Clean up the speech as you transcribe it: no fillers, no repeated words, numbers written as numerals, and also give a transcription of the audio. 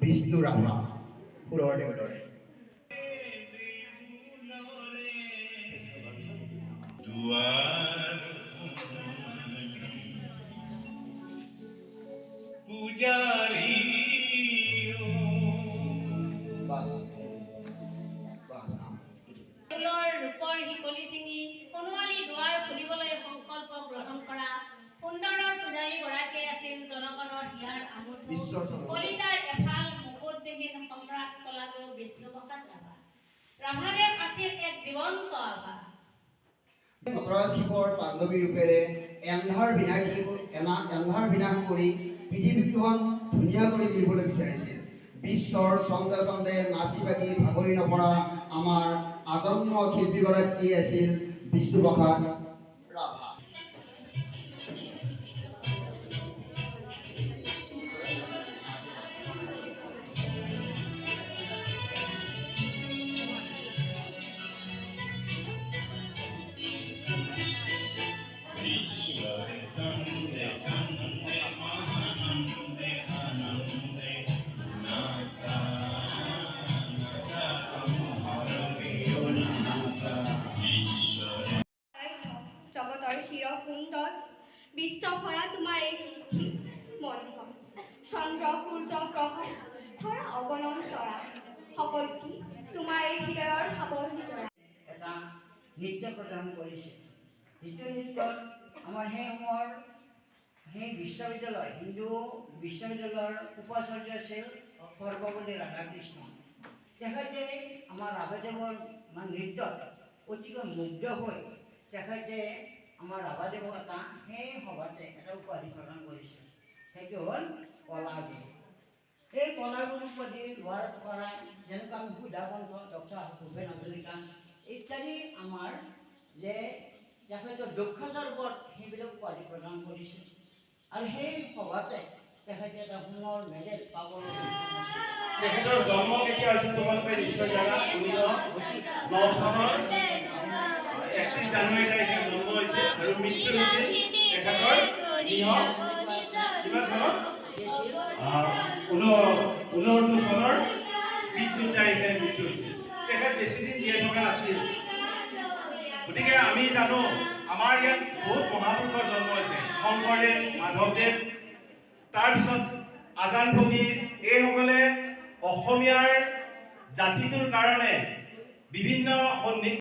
বিষ্ণু ৰাভা সুৰৰ দেউলৰে। ৰূপৰ শিকলি ছিঙি সোণোৱালী দুৱাৰ খুলিবলৈ সংকল্প গ্ৰহণ কৰা সুন্দৰৰ পূজাৰী গৰাকীয়ে আছিল জনগণৰ হিয়াৰ আমোদ কলিজাৰ এফাল মুকুটবিহীন সম্ৰাট কলাগুৰু বিষ্ণুপ্ৰসাদ ৰাভা। ৰাভাদেৱ আছিল এক জীৱন্ত আভা। নটৰাজ শিৱৰ পাণ্ডৱী ৰূপেৰে এন্ধাৰ বিনাশ কৰি পৃথিৱীখন ধুনীয়া কৰি তুলিবলৈ বিচাৰিছিল। বিশ্বৰ চন্দে চন্দে নাচি বাগি ভাগৰি নপৰা আমাৰ আজন্ম শিল্পীগৰাকী আছিল বিষ্ণুপ্ৰসাদ ৰাভা। জগতৰ চিৰ সুন্দৰ বিশ্বভৰা তোমাৰ এই সৃষ্টি মনোহৰ। চন্দ্ৰ সূৰ্য গ্ৰহ ধৰা অগণন তৰা সকলোটি তোমাৰ এই হৃদয়ৰ ভাৱৰ বিচৰা। এটা নৃত্য প্ৰদান কৰিছে, যিটো নৃত্যত আমাৰ সেই সময়ৰ সেই বিশ্ববিদ্যালয় হিন্দু বিশ্ববিদ্যালয়ৰ উপাচাৰ্য আছিল সৰ্বপল্লী ৰাধাকৃষ্ণ। তেখেতে আমাৰ ৰাভাদেৱৰ নৃত্যত অতিকৈ মুগ্ধ হৈ তেখেতে আমাৰ ৰাভাদেৱক এটা সেই সভাতে এটা উপাধি প্ৰদান কৰিছিল, সেইটো হ'ল কলাগুৰু। এই কলাগুৰু উপাধি লোৱাৰ পৰা যেনেকুৱা আমি সুধাকণ্ঠ ডক্টৰ ভূপেন হাজৰিকা ইত্যাদি আমাৰ যে তেখেতৰ দক্ষতাৰ ওপৰত সেইবিলাক উপাধি প্ৰদান কৰিছিল। আৰু সেই সভাতে তেখেতে এটা সোণৰ মেডেল পাবলৈ তেখেতৰ জন্ম কেতিয়া হৈছিল তোমালোকে নিশ্চয় জানা। 1909 চনৰ 31 জানুৱাৰী তাৰিখে জন্ম হৈছে আৰু মৃত্যু হৈছিল তেখেতৰ কিমান চনত 1969 চনৰ 20 জুন তাৰিখে মৃত্যু হৈছিল। তেখেত বেছিদিন জীয়াই থকা নাছিল। গতিকে আমি জানো আমাৰ ইয়াত বহুত মহাপুৰুষৰ জন্ম হৈছে, শংকৰদেৱ, মাধৱদেৱ, তাৰপিছত আজান ফকীৰ, এইসকলে অসমীয়াৰ জাতিটোৰ কাৰণে বিভিন্ন